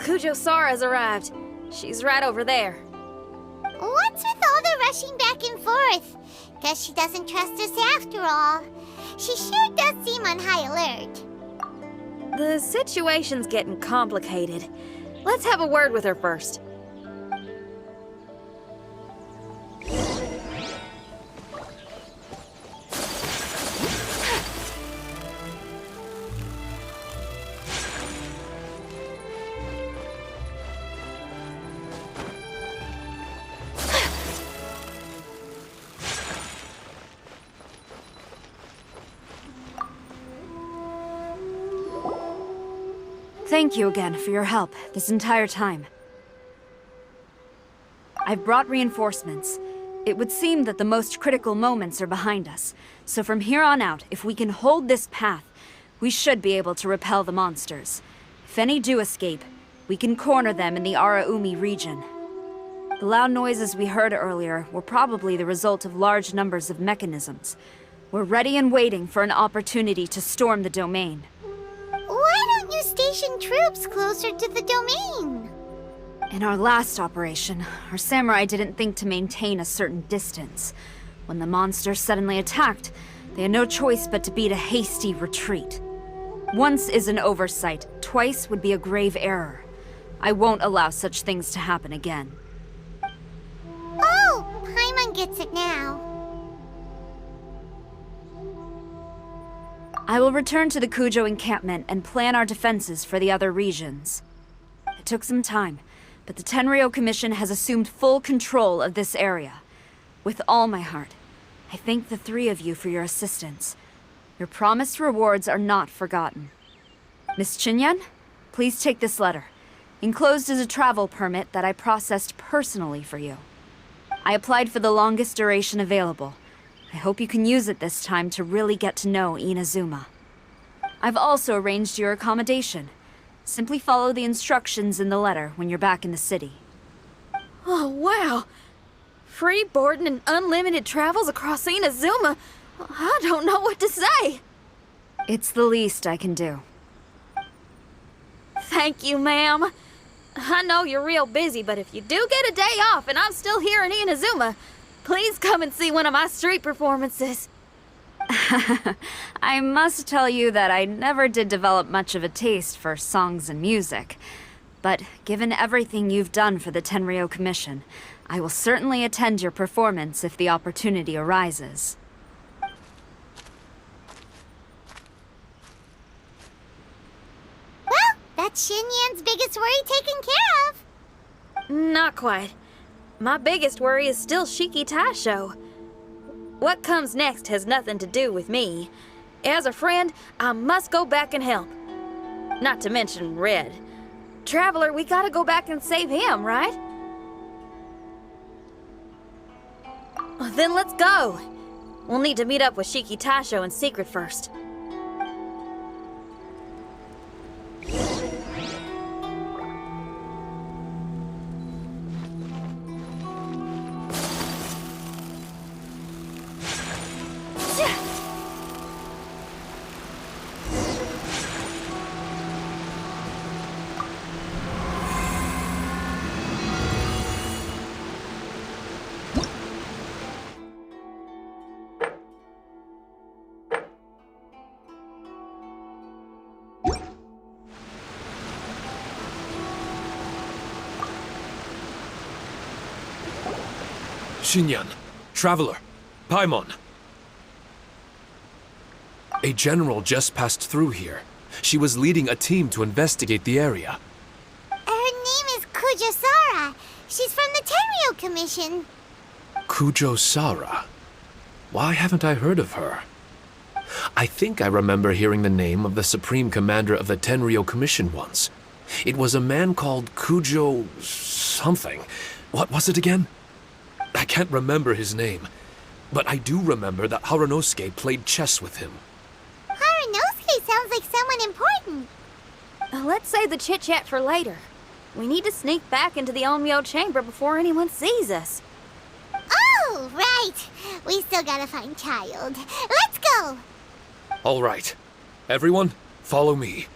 Kujo-Sara's arrived. She's right over there. What's with all the rushing back and forth? Guess she doesn't trust us after all. She sure does seem on high alert. The situation's getting complicated. Let's have a word with her first. Thank you again for your help this entire time. I've brought reinforcements. It would seem that the most critical moments are behind us, so from here on out, if we can hold this path, we should be able to repel the monsters. If any do escape, we can corner them in the Araumi region. The loud noises we heard earlier were probably the result of large numbers of mechanisms. We're ready and waiting for an opportunity to storm the domain. Why don't you station troops closer to the domain? In our last operation, our samurai didn't think to maintain a certain distance. When the monsters suddenly attacked, they had no choice but to beat a hasty retreat. Once is an oversight, twice would be a grave error. I won't allow such things to happen again. Oh, Paimon gets it now. I will return to the Kujo encampment and plan our defenses for the other regions. It took some time, but the Tenryou Commission has assumed full control of this area. With all my heart, I thank the three of you for your assistance. Your promised rewards are not forgotten. Miss Chinyan, please take this letter. Enclosed is a travel permit that I processed personally for you. I applied for the longest duration available. I hope you can use it this time to really get to know Inazuma. I've also arranged your accommodation. Simply follow the instructions in the letter when you're back in the city. Oh, wow. Free boarding and unlimited travels across Inazuma. I don't know what to say. It's the least I can do. Thank you, ma'am. I know you're real busy, but if you do get a day off and I'm still here in Inazuma, please come and see one of my street performances. I must tell you that I never did develop much of a taste for songs and music. But given everything you've done for the Tenryou Commission, I will certainly attend your performance if the opportunity arises. Well, that's Xinyan's biggest worry taken care of. Not quite. My biggest worry is still Shiki Taisho. What comes next has nothing to do with me. As a friend, I must go back and help. Not to mention Red. Traveler, we gotta go back and save him, right? Well, then let's go. We'll need to meet up with Shiki Taisho in secret first. Xinyan, Traveler, Paimon. A general just passed through here. She was leading a team to investigate the area. Her name is Kujo-Sara. She's from the Tenryou Commission. Kujo-Sara? Why haven't I heard of her? I think I remember hearing the name of the Supreme Commander of the Tenryou Commission once. It was a man called Kujo... something. What was it again? I can't remember his name, but I do remember that Haranosuke played chess with him. Haranosuke sounds like someone important. Let's save the chit-chat for later. We need to sneak back into the Onmyo chamber before anyone sees us. Oh, right. We still gotta find Child. Let's go. All right. Everyone, follow me.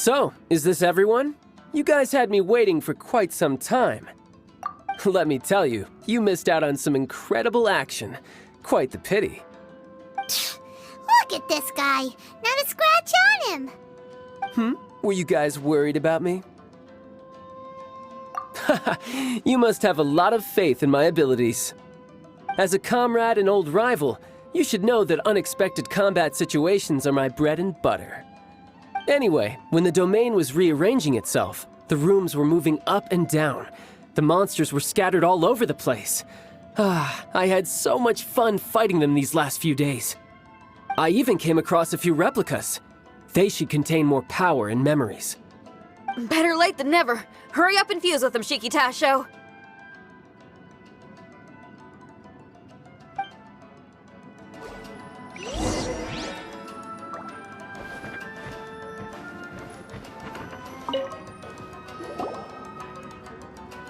So, is this everyone? You guys had me waiting for quite some time. Let me tell you, you missed out on some incredible action. Quite the pity. Look at this guy. Not a scratch on him. Were you guys worried about me? You must have a lot of faith in my abilities. As a comrade and old rival, you should know that unexpected combat situations are my bread and butter. Anyway, when the domain was rearranging itself, the rooms were moving up and down. The monsters were scattered all over the place. I had so much fun fighting them these last few days. I even came across a few replicas. They should contain more power and memories. Better late than never. Hurry up and fuse with them, Shiki Taisho.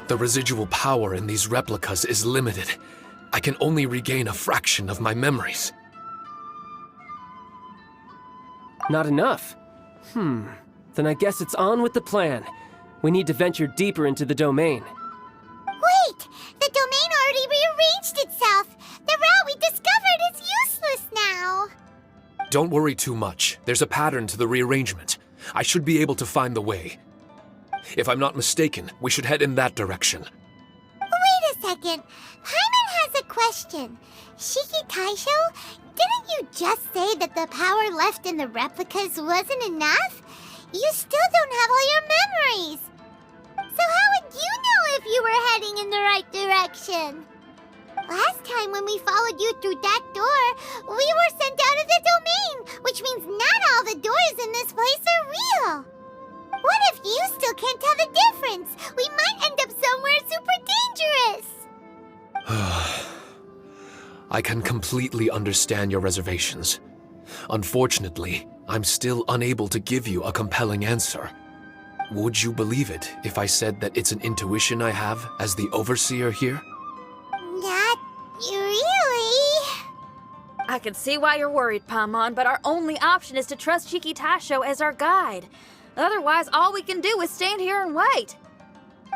The residual power in these replicas is limited. I can only regain a fraction of my memories. Not enough? Then I guess it's on with the plan. We need to venture deeper into the domain. Wait! The domain already rearranged itself! The route we discovered is useless now! Don't worry too much. There's a pattern to the rearrangement. I should be able to find the way. If I'm not mistaken, we should head in that direction. Wait a second. Paimon has a question. Shiki Taisho, didn't you just say that the power left in the replicas wasn't enough? You still don't have all your memories. So how would you know if you were heading in the right direction? Last time when we followed you through that door, we were sent out of the domain, which means not all the doors in this place are real. What if you still can't tell the difference? We might end up somewhere super dangerous. I can completely understand your reservations. Unfortunately, I'm still unable to give you a compelling answer. Would you believe it if I said that it's an intuition I have as the overseer here? Not really. I can see why you're worried, Paimon, but our only option is to trust Shiki Taisho as our guide. Otherwise, all we can do is stand here and wait.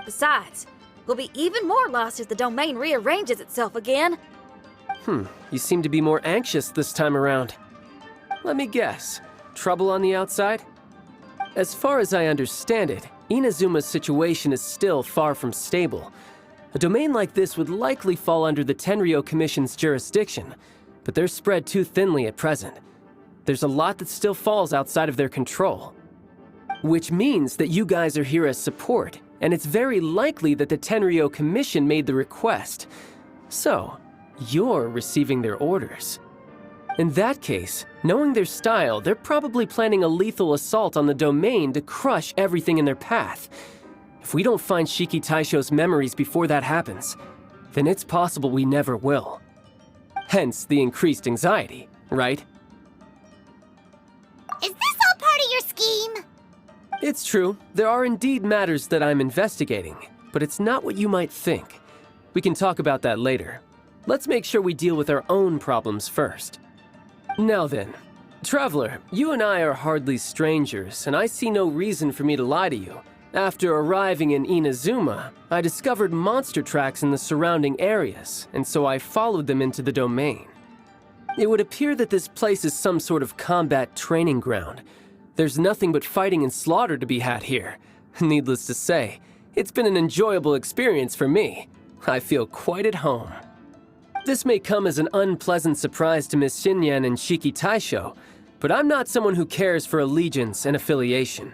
Besides, we'll be even more lost if the domain rearranges itself again. You seem to be more anxious this time around. Let me guess. Trouble on the outside? As far as I understand it, Inazuma's situation is still far from stable. A domain like this would likely fall under the Tenryou Commission's jurisdiction, but they're spread too thinly at present. There's a lot that still falls outside of their control. Which means that you guys are here as support, and it's very likely that the Tenryou Commission made the request. So, you're receiving their orders. In that case, knowing their style, they're probably planning a lethal assault on the domain to crush everything in their path. If we don't find Shiki Taisho's memories before that happens, then it's possible we never will. Hence the increased anxiety, right? Is this all part of your scheme? It's true, there are indeed matters that I'm investigating, but it's not what you might think. We can talk about that later. Let's make sure we deal with our own problems first. Now then, Traveler, you and I are hardly strangers, and I see no reason for me to lie to you. After arriving in Inazuma, I discovered monster tracks in the surrounding areas, and so I followed them into the domain. It would appear that this place is some sort of combat training ground. There's nothing but fighting and slaughter to be had here. Needless to say, it's been an enjoyable experience for me. I feel quite at home. This may come as an unpleasant surprise to Miss Xinyan and Shiki Taisho, but I'm not someone who cares for allegiance and affiliation.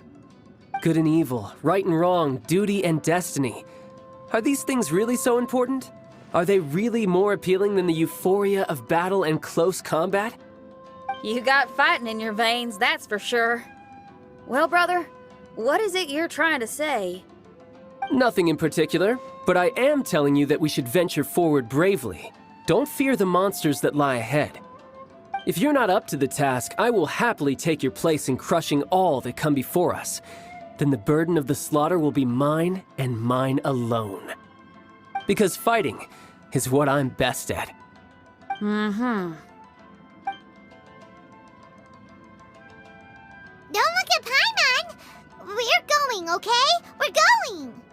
Good and evil, right and wrong, duty and destiny. Are these things really so important? Are they really more appealing than the euphoria of battle and close combat? You got fighting in your veins, that's for sure. Well, brother, what is it you're trying to say? Nothing in particular, but I am telling you that we should venture forward bravely. Don't fear the monsters that lie ahead. If you're not up to the task, I will happily take your place in crushing all that come before us. Then the burden of the slaughter will be mine and mine alone. Because fighting is what I'm best at. Don't look at Paimon! okay? We're going!